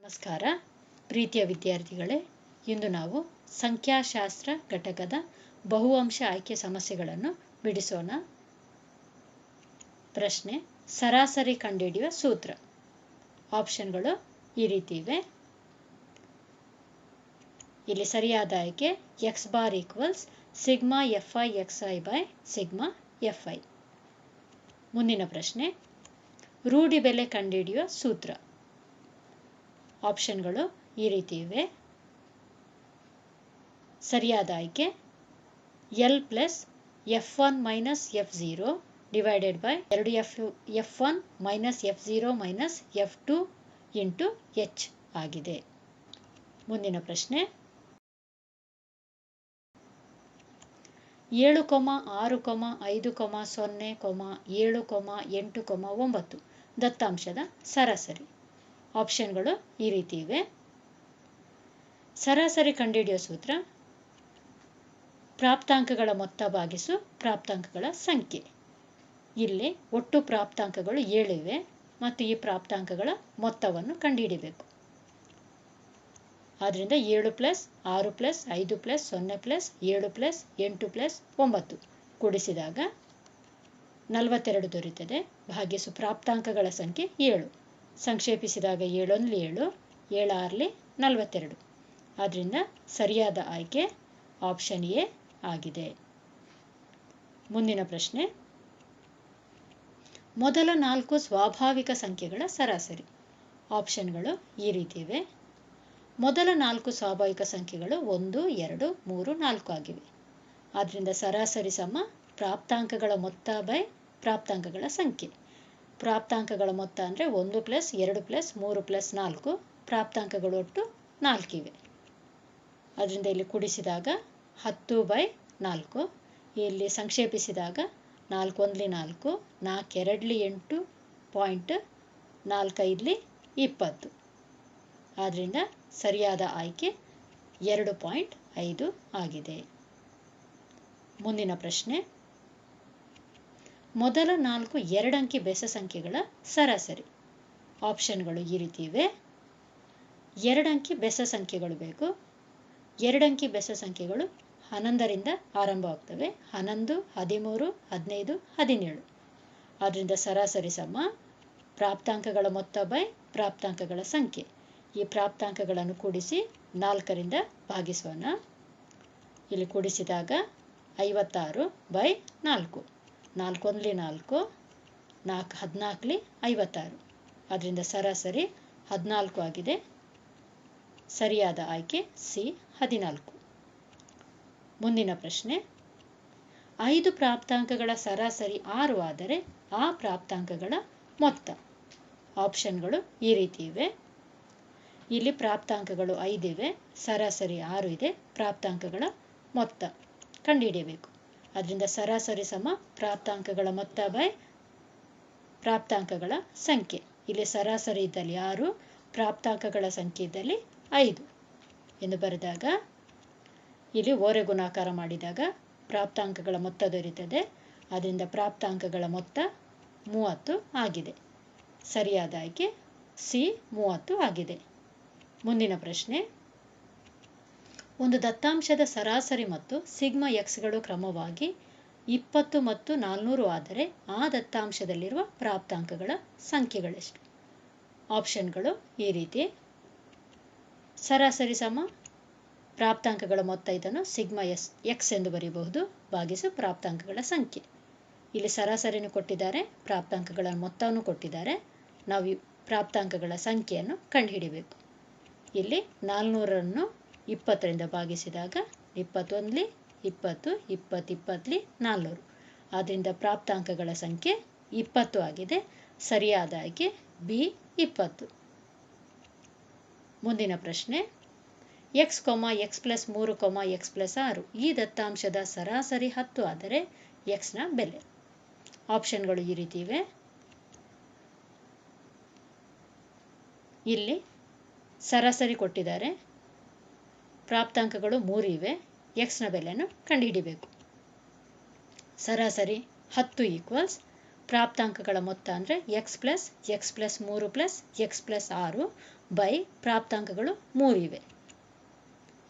ನಮಸ್ಕಾರ ಪ್ರೀತಿಯ ವಿದ್ಯಾರ್ಥಿಗಳೇ, ಇಂದು ನಾವು ಸಂಖ್ಯಾಶಾಸ್ತ್ರ ಘಟಕದ ಬಹುಅಂಶ ಆಯ್ಕೆ ಸಮಸ್ಯೆಗಳನ್ನು ಬಿಡಿಸೋಣ. ಪ್ರಶ್ನೆ: ಸರಾಸರಿ ಕಂಡುಹಿಡಿಯುವ ಸೂತ್ರ. ಆಪ್ಷನ್ಗಳು ಈ ರೀತಿ ಇವೆ. ಇಲ್ಲಿ ಸರಿಯಾದ ಆಯ್ಕೆ x bar equals sigma fi xi by sigma fi. ಮುಂದಿನ ಪ್ರಶ್ನೆ: ರೂಢಿ ಬೆಲೆ ಕಂಡುಹಿಡಿಯುವ ಸೂತ್ರ. ಆಪ್ಷನ್ಗಳು ಈ ರೀತಿ ಇವೆ. ಸರಿಯಾದ ಆಯ್ಕೆ L plus f1 minus f0 divided by 2f1 minus f0 minus f2 into h ಆಗಿದೆ. ಮುಂದಿನ ಪ್ರಶ್ನೆ: 7, 6, 5, 0, 7, 8, 9 ದತ್ತಾಂಶದ ಸರಾಸರಿ. ಆಪ್ಷನ್ಗಳು ಈ ರೀತಿ ಇವೆ. ಸರಾಸರಿ ಕಂಡುಹಿಡಿಯುವ ಸೂತ್ರ: ಪ್ರಾಪ್ತಾಂಕಗಳ ಮೊತ್ತ ಭಾಗಿಸು ಪ್ರಾಪ್ತಾಂಕಗಳ ಸಂಖ್ಯೆ. ಇಲ್ಲಿ ಒಟ್ಟು ಪ್ರಾಪ್ತಾಂಕಗಳು 7 ಇವೆ ಮತ್ತು ಈ ಪ್ರಾಪ್ತಾಂಕಗಳ ಮೊತ್ತವನ್ನು ಕಂಡುಹಿಡಿಯಬೇಕು. ಆದ್ದರಿಂದ 7 plus 6 plus 5 plus 0 plus 7 plus 8 plus 9 ಕೂಡಿಸಿದಾಗ 42 ದೊರೆಯುತ್ತದೆ. ಭಾಗಿಸು ಪ್ರಾಪ್ತಾಂಕಗಳ ಸಂಖ್ಯೆ 7. ಸಂಕ್ಷೇಪಿಸಿದಾಗ 7 1 7, 7 6 42. ಆದ್ದರಿಂದ ಸರಿಯಾದ ಆಯ್ಕೆ ಆಪ್ಷನ್ ಎ ಆಗಿದೆ. ಮುಂದಿನ ಪ್ರಶ್ನೆ: ಮೊದಲ 4 ಸ್ವಾಭಾವಿಕ ಸಂಖ್ಯೆಗಳ ಸರಾಸರಿ. ಆಪ್ಷನ್ಗಳು ಈ ರೀತಿ ಇವೆ. ಮೊದಲ 4 ಸ್ವಾಭಾವಿಕ ಸಂಖ್ಯೆಗಳು 1 2 3 4 ಆಗಿವೆ. ಆದ್ದರಿಂದ ಸರಾಸರಿ ಸಮ ಪ್ರಾಪ್ತಾಂಕಗಳ ಮೊತ್ತ ಬೈ ಪ್ರಾಪ್ತಾಂಕಗಳ ಸಂಖ್ಯೆ. ಪ್ರಾಪ್ತಾಂಕಗಳ ಮೊತ್ತ ಅಂದರೆ 1 ಪ್ಲಸ್ 2 ಪ್ಲಸ್ 3 ಪ್ಲಸ್ 4. ಪ್ರಾಪ್ತಾಂಕಗಳು ಒಟ್ಟು 4 ಇವೆ. ಅದರಿಂದ ಇಲ್ಲಿ ಕೂಡಿಸಿದಾಗ 10 ಬೈ 4. ಇಲ್ಲಿ ಸಂಕ್ಷೇಪಿಸಿದಾಗ 4 1 4, 4 2 8, 4 5 20. ಆದ್ದರಿಂದ ಸರಿಯಾದ ಆಯ್ಕೆ 2.5 ಆಗಿದೆ. ಮುಂದಿನ ಪ್ರಶ್ನೆ: ಮೊದಲ 4 2 ಬೆಸ ಸಂಖ್ಯೆಗಳ ಸರಾಸರಿ. ಆಪ್ಷನ್ಗಳು ಈ ರೀತಿ ಇವೆ. 2 ಬೆಸ ಸಂಖ್ಯೆಗಳು ಬೇಕು. 2 ಬೆಸ ಸಂಖ್ಯೆಗಳು 11 ರಿಂದ ಆರಂಭವಾಗ್ತವೆ. 11, 13, 15, 17. ಆದ್ದರಿಂದ ಸರಾಸರಿ ಸಮ ಪ್ರಾಪ್ತಾಂಕಗಳ ಮೊತ್ತ ಬೈ ಪ್ರಾಪ್ತಾಂಕಗಳ ಸಂಖ್ಯೆ. ಈ ಪ್ರಾಪ್ತಾಂಕಗಳನ್ನು ಕೂಡಿಸಿ 4 ರಿಂದ ಭಾಗಿಸೋಣ. ಇಲ್ಲಿ ಕೂಡಿಸಿದಾಗ 56 ಬೈ 4. 4 1 4, 4 14 56. ಅದರಿಂದ ಸರಾಸರಿ 14 ಆಗಿದೆ. ಸರಿಯಾದ ಆಯ್ಕೆ ಸಿ 14. ಮುಂದಿನ ಪ್ರಶ್ನೆ: 5 ಪ್ರಾಪ್ತಾಂಕಗಳ ಸರಾಸರಿ 6 ಆದರೆ ಆ ಪ್ರಾಪ್ತಾಂಕಗಳ ಮೊತ್ತ. ಆಪ್ಷನ್ಗಳು ಈ ರೀತಿ ಇವೆ. ಇಲ್ಲಿ ಪ್ರಾಪ್ತಾಂಕಗಳು 5 ಇವೆ, ಸರಾಸರಿ 6 ಇದೆ. ಪ್ರಾಪ್ತಾಂಕಗಳ ಮೊತ್ತ ಕಂಡುಹಿಡಿಯಬೇಕು. ಅದರಿಂದ ಸರಾಸರಿ ಸಮ ಪ್ರಾಪ್ತಾಂಕಗಳ ಮೊತ್ತ ಬೈ ಪ್ರಾಪ್ತಾಂಕಗಳ ಸಂಖ್ಯೆ. ಇಲ್ಲಿ ಸರಾಸರಿ ಇದ್ದಲ್ಲಿ 6, ಪ್ರಾಪ್ತಾಂಕಗಳ ಸಂಖ್ಯೆ ಇದ್ದಲ್ಲಿ 5 ಎಂದು ಬರೆದಾಗ ಇಲ್ಲಿ ಓರೆ ಗುಣಾಕಾರ ಮಾಡಿದಾಗ ಪ್ರಾಪ್ತಾಂಕಗಳ ಮೊತ್ತ ದೊರೆಯುತ್ತದೆ. ಅದರಿಂದ ಪ್ರಾಪ್ತಾಂಕಗಳ ಮೊತ್ತ 30 ಆಗಿದೆ. ಸರಿಯಾದ ಆಯ್ಕೆ ಸಿ 30 ಆಗಿದೆ. ಮುಂದಿನ ಪ್ರಶ್ನೆ: ಒಂದು ದತ್ತಾಂಶದ ಸರಾಸರಿ ಮತ್ತು ಸಿಗ್ಮಾ ಎಕ್ಸ್ಗಳು ಕ್ರಮವಾಗಿ 20 ಮತ್ತು 400 ಆದರೆ ಆ ದತ್ತಾಂಶದಲ್ಲಿರುವ ಪ್ರಾಪ್ತಾಂಕಗಳ ಸಂಖ್ಯೆಗಳೆಷ್ಟು? ಆಪ್ಷನ್ಗಳು ಈ ರೀತಿ. ಸರಾಸರಿ ಸಮ ಪ್ರಾಪ್ತಾಂಕಗಳ ಮೊತ್ತ, ಇದನ್ನು ಸಿಗ್ಮಾ ಎಕ್ಸ್ ಎಂದು ಬರೆಯಬಹುದು, ಭಾಗಿಸು ಪ್ರಾಪ್ತಾಂಕಗಳ ಸಂಖ್ಯೆ. ಇಲ್ಲಿ ಸರಾಸರಿಯನ್ನು ಕೊಟ್ಟಿದ್ದಾರೆ, ಪ್ರಾಪ್ತಾಂಕಗಳ ಮೊತ್ತವನ್ನು ಕೊಟ್ಟಿದ್ದಾರೆ. ನಾವು ಈ ಪ್ರಾಪ್ತಾಂಕಗಳ ಸಂಖ್ಯೆಯನ್ನು ಕಂಡುಹಿಡಿಯಬೇಕು. ಇಲ್ಲಿ 400 20 ರಿಂದ ಭಾಗಿಸಿದಾಗ 21 20 20 20 400. ಆದ್ದರಿಂದ ಪ್ರಾಪ್ತಾಂಕಗಳ ಸಂಖ್ಯೆ 20 ಆಗಿದೆ. ಸರಿಯಾದ ಆಯ್ಕೆ ಬಿ 20. ಮುಂದಿನ ಪ್ರಶ್ನೆ: x, x plus 3, x plus 6 ಈ ದತ್ತಾಂಶದ ಸರಾಸರಿ 10 ಆದರೆ x ನ ಬೆಲೆ. ಆಪ್ಷನ್ಗಳು ಈ ರೀತಿ ಇವೆ. ಇಲ್ಲಿ ಸರಾಸರಿ ಕೊಟ್ಟಿದ್ದಾರೆ, ಪ್ರಾಪ್ತಾಂಕಗಳು 3 ಇವೆ. x ನ ಬೆಲೆಯನ್ನು ಕಂಡುಹಿಡಿಯಬೇಕು. ಸರಾಸರಿ 10 ಈಕ್ವಲ್ಸ್ ಪ್ರಾಪ್ತಾಂಕಗಳ ಮೊತ್ತ ಅಂದರೆ x plus 3 plus x plus 6 by ಪ್ರಾಪ್ತಾಂಕಗಳು 3 ಇವೆ.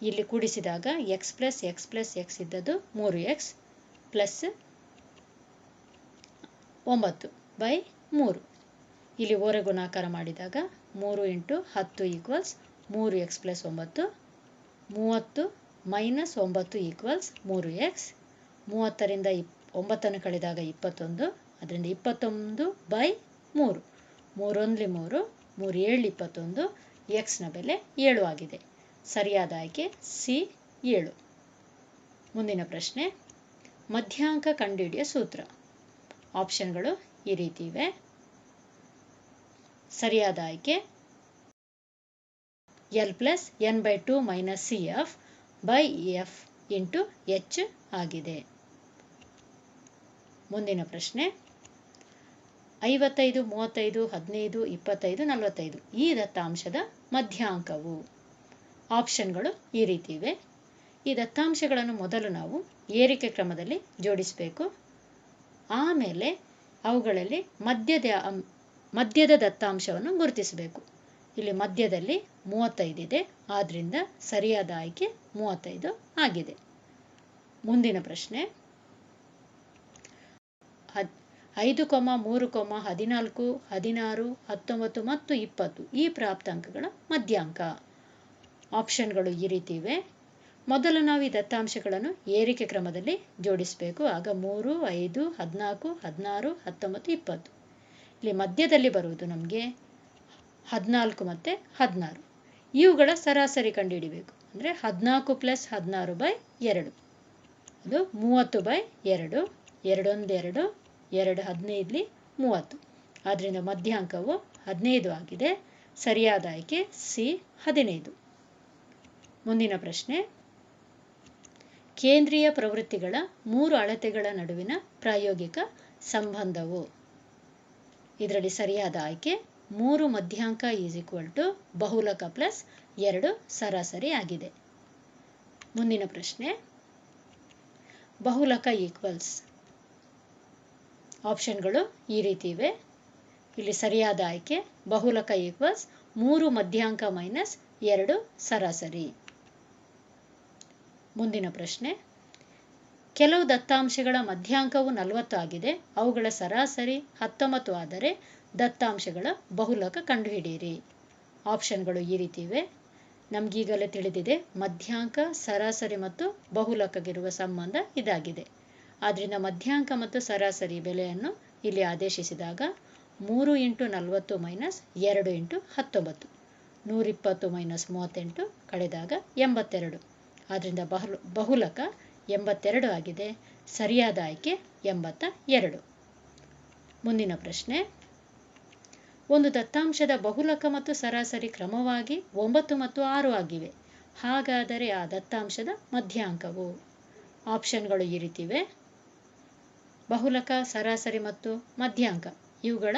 ಇಲ್ಲಿ ಕೂಡಿಸಿದಾಗ ಎಕ್ಸ್ ಪ್ಲಸ್ ಎಕ್ಸ್ ಇದ್ದದ್ದು 3x ಪ್ಲಸ್ 9 ಬೈ 3. ಇಲ್ಲಿ ಓರೆ ಗುಣಾಕಾರ ಮಾಡಿದಾಗ 3 × 10 equals 3x plus 9, 30 minus 9 equals 3x, 30ರಿಂದ 9 ಕಳೆದಾಗ 21, ಅದರಿಂದ 21 ಬೈ 3, 3 1 3, 3 7 21, ಎಕ್ಸ್ನ ಬೆಲೆ 7 ಆಗಿದೆ. ಸರಿಯಾದ ಆಯ್ಕೆ ಸಿ 7. ಮುಂದಿನ ಪ್ರಶ್ನೆ, ಮಧ್ಯಾಂಕ ಕಂಡುಹಿಡಿಯ ಸೂತ್ರ. ಆಪ್ಷನ್ಗಳು ಈ ರೀತಿ ಇವೆ. ಸರಿಯಾದ ಆಯ್ಕೆ L plus n/2 minus CF by F into H ಆಗಿದೆ. ಮುಂದಿನ ಪ್ರಶ್ನೆ, 55, 35, 15, 25, 45 ಈ ದತ್ತಾಂಶದ ಮಧ್ಯಾಂಕವು. ಆಪ್ಷನ್ಗಳು ಈ ರೀತಿ ಇವೆ. ಈ ದತ್ತಾಂಶಗಳನ್ನು ಮೊದಲು ನಾವು ಏರಿಕೆ ಕ್ರಮದಲ್ಲಿ ಜೋಡಿಸಬೇಕು. ಆಮೇಲೆ ಅವುಗಳಲ್ಲಿ ಮಧ್ಯದ ದತ್ತಾಂಶವನ್ನು ಗುರುತಿಸಬೇಕು. ಇಲ್ಲಿ ಮಧ್ಯದಲ್ಲಿ 35 ಇದೆ, ಆದ್ದರಿಂದ ಸರಿಯಾದ ಆಯ್ಕೆ 35 ಆಗಿದೆ. ಮುಂದಿನ ಪ್ರಶ್ನೆ, 5, 3, 14, 16, 19 ಮತ್ತು 20 ಈ ಪ್ರಾಪ್ತಾಂಕಗಳ ಮಧ್ಯಾಂಕ. ಆಪ್ಷನ್ಗಳು ಈ ರೀತಿ ಇವೆ. ಮೊದಲು ನಾವು ಈ ದತ್ತಾಂಶಗಳನ್ನು ಏರಿಕೆ ಕ್ರಮದಲ್ಲಿ ಜೋಡಿಸಬೇಕು. ಆಗ 3, 5, 14, 16, 19, 20. ಇಲ್ಲಿ ಮಧ್ಯದಲ್ಲಿ ಬರುವುದು ನಮಗೆ 14 ಮತ್ತು 16. ಇವುಗಳ ಸರಾಸರಿ ಕಂಡುಹಿಡಿಬೇಕು. ಅಂದರೆ 14 ಪ್ಲಸ್ 16 ಬೈ 2, ಅದು 30 ಬೈ 2, 2 1 2, 2 15 30. ಆದ್ದರಿಂದ ಮಧ್ಯಾಂಕವು 15 ಆಗಿದೆ. ಸರಿಯಾದ ಆಯ್ಕೆ ಸಿ 15. ಮುಂದಿನ ಪ್ರಶ್ನೆ, ಕೇಂದ್ರೀಯ ಪ್ರವೃತ್ತಿಗಳ 3 ಅಳತೆಗಳ ನಡುವಿನ ಪ್ರಾಯೋಗಿಕ ಸಂಬಂಧವು. ಇದರಲ್ಲಿ ಸರಿಯಾದ ಆಯ್ಕೆ 3 ಮಧ್ಯಾಂಕ = ಬಹುಲಕ ಪ್ಲಸ್ 2 ಸರಾಸರಿ ಆಗಿದೆ. ಮುಂದಿನ ಪ್ರಶ್ನೆ, ಬಹುಲಕ ಈಕ್ವಲ್ಸ್. ಆಪ್ಷನ್ಗಳು ಈ ರೀತಿ ಇವೆ. ಇಲ್ಲಿ ಸರಿಯಾದ ಆಯ್ಕೆ ಬಹುಲಕ ಈಕ್ವಲ್ಸ್ 3 ಮಧ್ಯಾಂಕ ಮೈನಸ್ 2 ಸರಾಸರಿ. ಮುಂದಿನ ಪ್ರಶ್ನೆ, ಕೆಲವು ದತ್ತಾಂಶಗಳ ಮಧ್ಯಾಂಕವು 40 ಆಗಿದೆ, ಅವುಗಳ ಸರಾಸರಿ 19 ಆದರೆ ದತ್ತಾಂಶಗಳ ಬಹುಲಕ ಕಂಡುಹಿಡಿಯಿರಿ. ಆಪ್ಷನ್ಗಳು ಈ ರೀತಿ ಇವೆ. ನಮಗೀಗಲೇ ತಿಳಿದಿದೆ ಮಧ್ಯಾಂಕ, ಸರಾಸರಿ ಮತ್ತು ಬಹುಲಕಗಿರುವ ಸಂಬಂಧ ಇದಾಗಿದೆ. ಆದ್ದರಿಂದ ಮಧ್ಯಾಂಕ ಮತ್ತು ಸರಾಸರಿ ಬೆಲೆಯನ್ನು ಇಲ್ಲಿ ಆದೇಶಿಸಿದಾಗ 3 × 40 ಮೈನಸ್ 2 × 19, 120 ಮೈನಸ್ 38 ಕಳೆದಾಗ 82. ಆದ್ದರಿಂದ ಬಹುಲಕ 82 ಆಗಿದೆ. ಸರಿಯಾದ ಆಯ್ಕೆ 82. ಮುಂದಿನ ಪ್ರಶ್ನೆ, ಒಂದು ದತ್ತಾಂಶದ ಬಹುಲಕ ಮತ್ತು ಸರಾಸರಿ ಕ್ರಮವಾಗಿ 9 ಮತ್ತು 6 ಆಗಿವೆ. ಹಾಗಾದರೆ ಆ ದತ್ತಾಂಶದ ಮಧ್ಯಾಂಕವು. ಆಪ್ಷನ್ಗಳು ಈ ರೀತಿ ಇವೆ. ಬಹುಲಕ, ಸರಾಸರಿ ಮತ್ತು ಮಧ್ಯಾಂಕ ಇವುಗಳ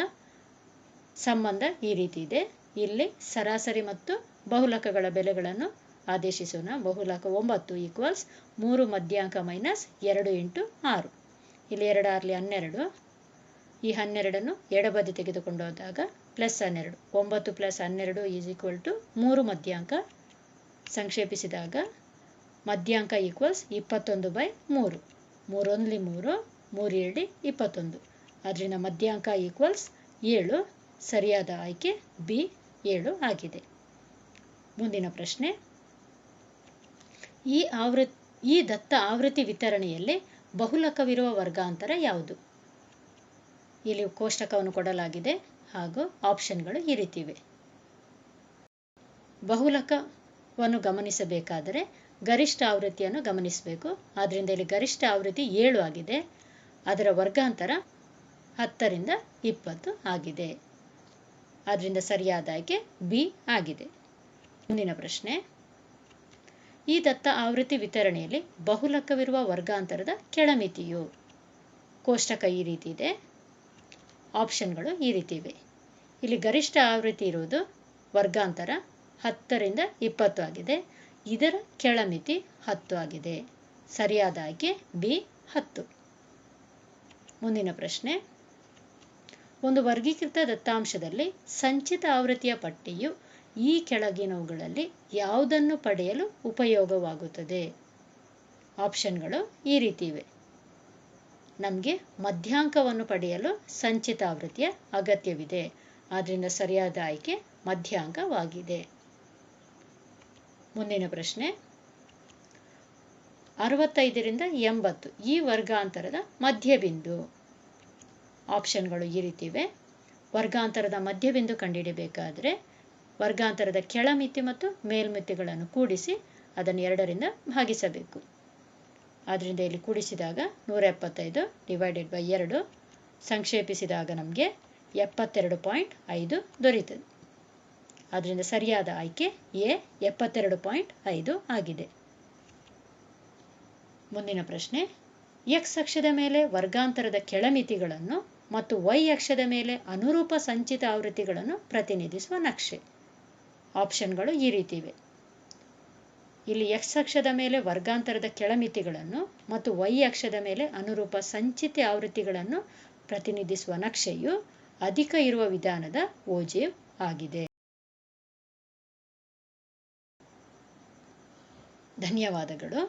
ಸಂಬಂಧ ಈ ರೀತಿ ಇದೆ. ಇಲ್ಲಿ ಸರಾಸರಿ ಮತ್ತು ಬಹುಲಕಗಳ ಬೆಲೆಗಳನ್ನು ಆದೇಶಿಸೋಣ. ಬಹುಲಕ 9 ಈಕ್ವಲ್ಸ್ 3 ಮಧ್ಯಾಂಕ ಮೈನಸ್ 2 × 6. ಇಲ್ಲಿ 2 6 12. ಈ 12ಅನ್ನು ಎಡಬದಿ ತೆಗೆದುಕೊಂಡು ಹೋದಾಗ ಪ್ಲಸ್ 12. 9 ಪ್ಲಸ್ 12 = 3 ಮಧ್ಯಾಂಕ. ಸಂಕ್ಷೇಪಿಸಿದಾಗ ಮಧ್ಯಾಂಕ ಈಕ್ವಲ್ಸ್ 21 ಬೈ 3, 3 1 3, 3 2 21. ಅದರಿಂದ ಮಧ್ಯಾಂಕ ಈಕ್ವಲ್ಸ್ 7. ಸರಿಯಾದ ಆಯ್ಕೆ ಬಿ 7 ಆಗಿದೆ. ಮುಂದಿನ ಪ್ರಶ್ನೆ, ಈ ದತ್ತ ಆವೃತ್ತಿ ವಿತರಣೆಯಲ್ಲಿ ಬಹುಲಕವಿರುವ ವರ್ಗಾಂತರ ಯಾವುದು. ಇಲ್ಲಿ ಕೋಷ್ಟಕವನ್ನು ಕೊಡಲಾಗಿದೆ ಹಾಗೂ ಆಪ್ಷನ್ಗಳು ಈ ರೀತಿ ಇವೆ. ಬಹುಲಕವನ್ನು ಗಮನಿಸಬೇಕಾದರೆ ಗರಿಷ್ಠ ಆವೃತ್ತಿಯನ್ನು ಗಮನಿಸಬೇಕು. ಆದ್ದರಿಂದ ಇಲ್ಲಿ ಗರಿಷ್ಠ ಆವೃತ್ತಿ 7 ಆಗಿದೆ. ಅದರ ವರ್ಗಾಂತರ 10 ರಿಂದ 20 ಆಗಿದೆ. ಆದ್ದರಿಂದ ಸರಿಯಾದ ಆಯ್ಕೆ ಬಿ ಆಗಿದೆ. ಮುಂದಿನ ಪ್ರಶ್ನೆ, ಈ ದತ್ತ ಆವೃತ್ತಿ ವಿತರಣೆಯಲ್ಲಿ ಬಹುಲಕವಿರುವ ವರ್ಗಾಂತರದ ಕೆಳಮಿತಿಯು. ಕೋಷ್ಟಕ ಈ ರೀತಿ ಇದೆ. ಆಪ್ಷನ್ಗಳು ಈ ರೀತಿ ಇವೆ. ಇಲ್ಲಿ ಗರಿಷ್ಠ ಆವೃತ್ತಿ ಇರುವುದು ವರ್ಗಾಂತರ 10 ರಿಂದ 20 ಆಗಿದೆ. ಇದರ ಕೆಳಮಿತಿ 10 ಆಗಿದೆ. ಸರಿಯಾದ ಆಯ್ಕೆ ಬಿ 10. ಮುಂದಿನ ಪ್ರಶ್ನೆ, ಒಂದು ವರ್ಗೀಕೃತ ದತ್ತಾಂಶದಲ್ಲಿ ಸಂಚಿತ ಆವೃತ್ತಿಯ ಪಟ್ಟಿಯು ಈ ಕೆಳಗಿನವುಗಳಲ್ಲಿ ಯಾವುದನ್ನು ಪಡೆಯಲು ಉಪಯೋಗವಾಗುತ್ತದೆ? ಆಪ್ಷನ್ಗಳು ಈ ರೀತಿ ಇವೆ. ನಮಗೆ ಮಧ್ಯಾಂಕವನ್ನು ಪಡೆಯಲು ಸಂಚಿತ ಆವೃತ್ತಿಯ ಅಗತ್ಯವಿದೆ. ಆದ್ದರಿಂದ ಸರಿಯಾದ ಆಯ್ಕೆ ಮಧ್ಯಾಂಕವಾಗಿದೆ. ಮುಂದಿನ ಪ್ರಶ್ನೆ, 65 ರಿಂದ 80 ಈ ವರ್ಗಾಂತರದ ಮಧ್ಯಬಿಂದು. ಆಪ್ಷನ್ಗಳು ಈ ರೀತಿ ಇವೆ. ವರ್ಗಾಂತರದ ಮಧ್ಯಬಿಂದು ಕಂಡುಹಿಡಿಯಬೇಕಾದರೆ ವರ್ಗಾಂತರದ ಕೆಳಮಿತಿ ಮತ್ತು ಮೇಲ್ಮಿತಿಗಳನ್ನು ಕೂಡಿಸಿ ಅದನ್ನು 2ರಿಂದ ಭಾಗಿಸಬೇಕು. ಆದ್ದರಿಂದ ಇಲ್ಲಿ ಕೂಡಿಸಿದಾಗ 175 ಡಿವೈಡೆಡ್ ಬೈ 2, ಸಂಕ್ಷೇಪಿಸಿದಾಗ ನಮಗೆ 72.5 ದೊರೆಯುತ್ತದೆ. ಆದ್ದರಿಂದ ಸರಿಯಾದ ಆಯ್ಕೆ ಎ 72.5 ಆಗಿದೆ. ಮುಂದಿನ ಪ್ರಶ್ನೆ, ಎಕ್ಸ್ ಅಕ್ಷದ ಮೇಲೆ ವರ್ಗಾಂತರದ ಕೆಳಮಿತಿಗಳನ್ನು ಮತ್ತು ವೈ ಅಕ್ಷದ ಮೇಲೆ ಅನುರೂಪ ಸಂಚಿತ ಆವೃತ್ತಿಗಳನ್ನು ಪ್ರತಿನಿಧಿಸುವ ನಕ್ಷೆ. ಆಪ್ಷನ್ಗಳು ಈ ರೀತಿ ಇವೆ. ಇಲ್ಲಿ ಎಕ್ಸ್ ಅಕ್ಷದ ಮೇಲೆ ವರ್ಗಾಂತರದ ಕೆಳಮಿತಿಗಳನ್ನು ಮತ್ತು ವೈ ಅಕ್ಷದ ಮೇಲೆ ಅನುರೂಪ ಸಂಚಿತ ಆವೃತ್ತಿಗಳನ್ನು ಪ್ರತಿನಿಧಿಸುವ ನಕ್ಷೆಯು ಅಧಿಕ ಇರುವ ವಿಧಾನದ ಓಜೀವ್ ಆಗಿದೆ. ಧನ್ಯವಾದಗಳು.